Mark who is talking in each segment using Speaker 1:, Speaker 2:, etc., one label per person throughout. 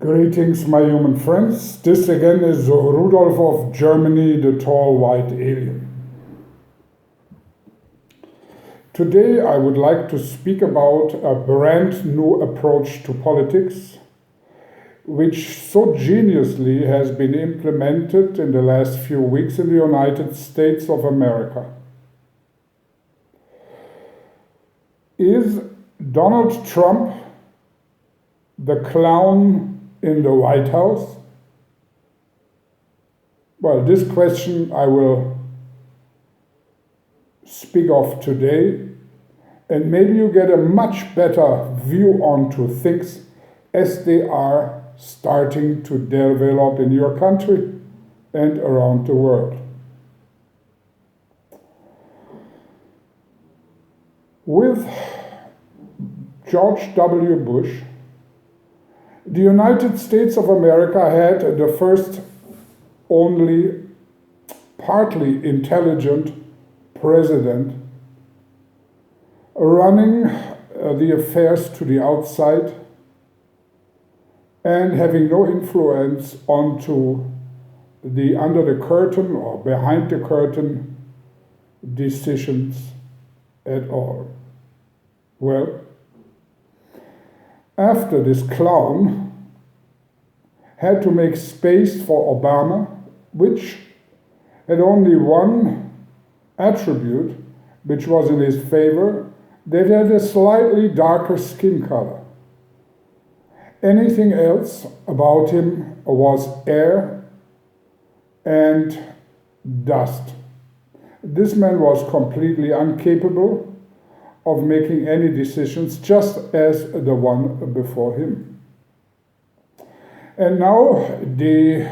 Speaker 1: Greetings, my human friends. This again is Rudolf of Germany, the tall white alien. Today I would like to speak about a brand new approach to politics, which so geniusly has been implemented in the last few weeks in the United States of America. Is Donald Trump the clown in the White House? Well, this question I will speak of today, and maybe you get a much better view onto things as they are starting to develop in your country and around the world. With George W. Bush, the United States of America had the first only partly intelligent president running the affairs to the outside and having no influence onto the under the curtain or behind the curtain decisions at all. Well, after this clown had to make space for Obama, which had only one attribute which was in his favor, that had a slightly darker skin color. Anything else about him was air and dust. This man was completely incapable of making any decisions, just as the one before him. And now the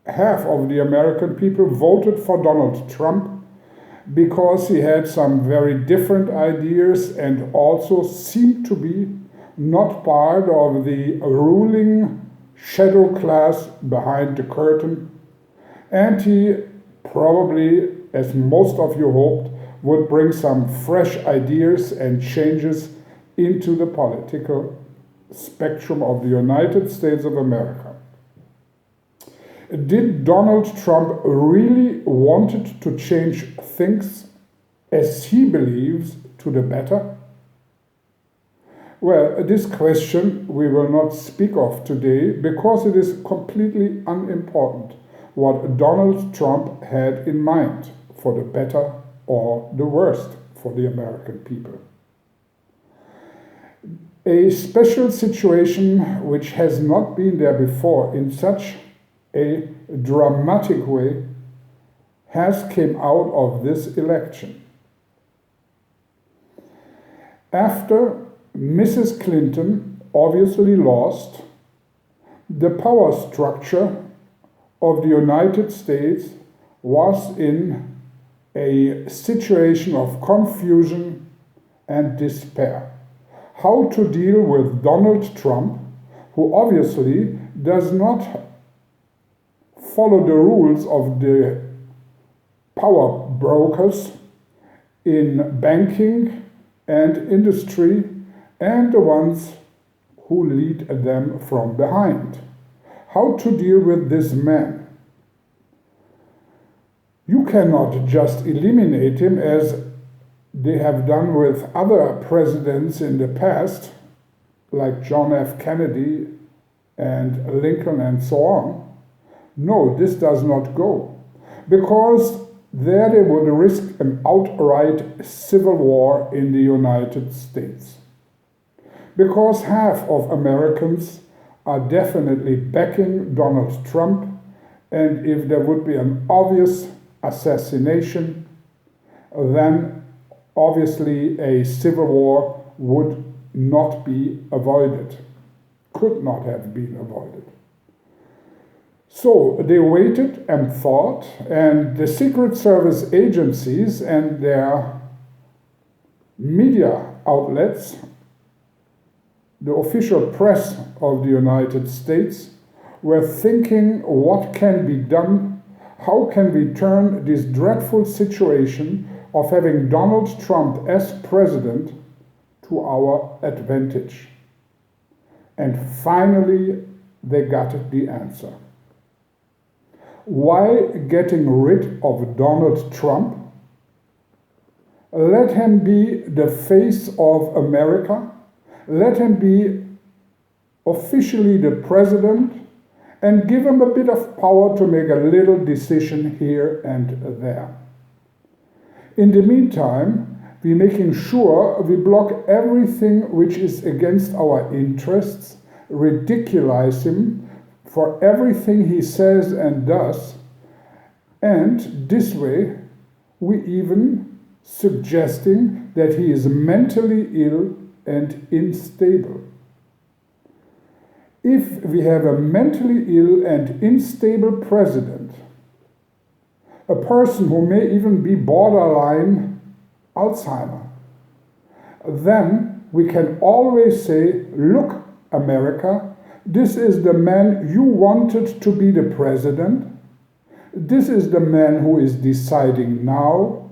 Speaker 1: half of the American people voted for Donald Trump because he had some very different ideas and also seemed to be not part of the ruling shadow class behind the curtain. And he probably, as most of you hoped, would bring some fresh ideas and changes into the political spectrum of the United States of America. Did Donald Trump really wanted to change things as he believes to the better? Well, this question we will not speak of today because it is completely unimportant what Donald Trump had in mind for the better or the worst for the American people. A special situation which has not been there before in such a dramatic way has come out of this election. After Mrs. Clinton obviously lost, the power structure of the United States was in a situation of confusion and despair. How to deal with Donald Trump, who obviously does not follow the rules of the power brokers in banking and industry and the ones who lead them from behind. How to deal with this man? You cannot just eliminate him as they have done with other presidents in the past, like John F. Kennedy and Lincoln and so on. No, this does not go, because there they would risk an outright civil war in the United States. Because half of Americans are definitely backing Donald Trump, and if there would be an obvious assassination, then obviously a civil war would not be avoided, could not have been avoided. So they waited and thought, and the Secret Service agencies and their media outlets, the official press of the United States, were thinking what can be done. How can we turn this dreadful situation of having Donald Trump as president to our advantage? And finally, they got the answer. Why getting rid of Donald Trump? Let him be the face of America. Let him be officially the president and give him a bit of power to make a little decision here and there. In the meantime, we're making sure we block everything which is against our interests, ridiculize him for everything he says and does, and this way we even suggesting that he is mentally ill and unstable. If we have a mentally ill and unstable president, a person who may even be borderline Alzheimer, then we can always say, look, America, this is the man you wanted to be the president. This is the man who is deciding now,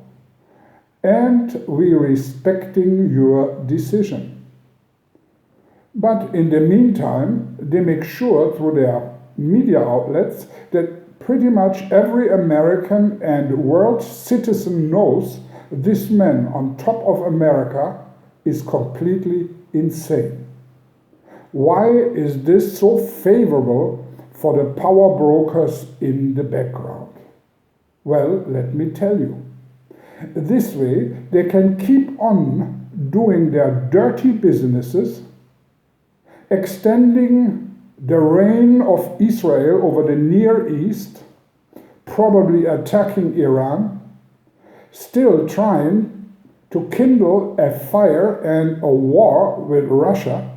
Speaker 1: and we're respecting your decision. But in the meantime, they make sure through their media outlets that pretty much every American and world citizen knows this man on top of America is completely insane. Why is this so favorable for the power brokers in the background? Well, let me tell you. This way, they can keep on doing their dirty businesses, extending the reign of Israel over the Near East, probably attacking Iran, still trying to kindle a fire and a war with Russia,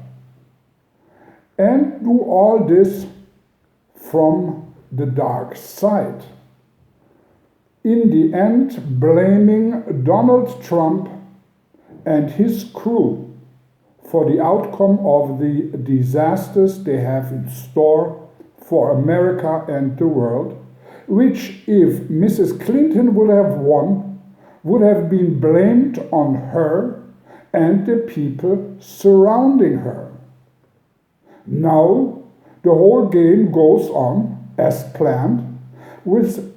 Speaker 1: and do all this from the dark side. In the end, blaming Donald Trump and his crew for the outcome of the disasters they have in store for America and the world, which, if Mrs. Clinton would have won, would have been blamed on her and the people surrounding her. Now, the whole game goes on as planned, with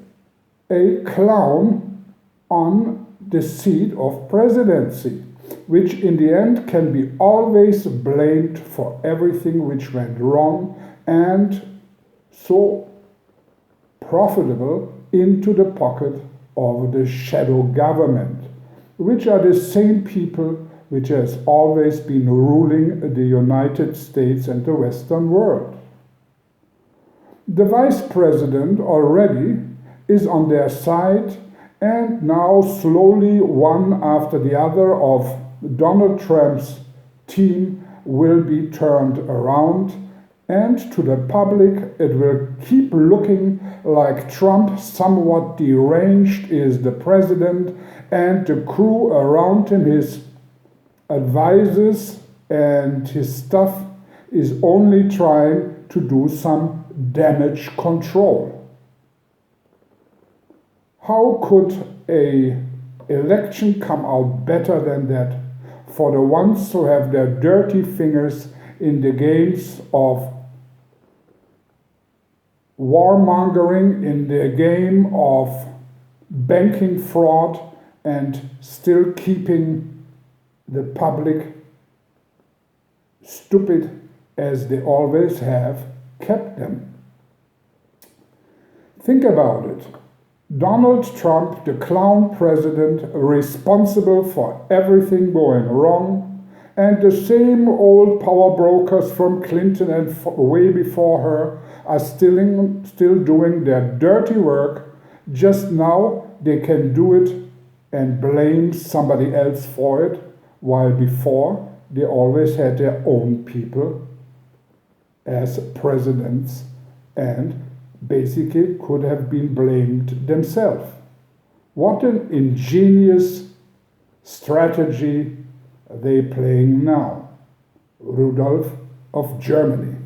Speaker 1: a clown on the seat of presidency, which in the end can be always blamed for everything which went wrong and so profitable into the pocket of the shadow government, which are the same people which has always been ruling the United States and the Western world. The vice president already is on their side, and now slowly one after the other of Donald Trump's team will be turned around, and to the public it will keep looking like Trump, somewhat deranged, is the president, and the crew around him, his advisors and his staff, is only trying to do some damage control. How could an election come out better than that for the ones who have their dirty fingers in the games of warmongering, in the game of banking fraud, and still keeping the public stupid as they always have kept them? Think about it. Donald Trump, the clown president, responsible for everything going wrong, and the same old power brokers from Clinton and way before her are still doing their dirty work. Just now they can do it and blame somebody else for it, while before they always had their own people as presidents and basically could have been blamed themselves. What an ingenious strategy they're playing now. Rudolf of Germany.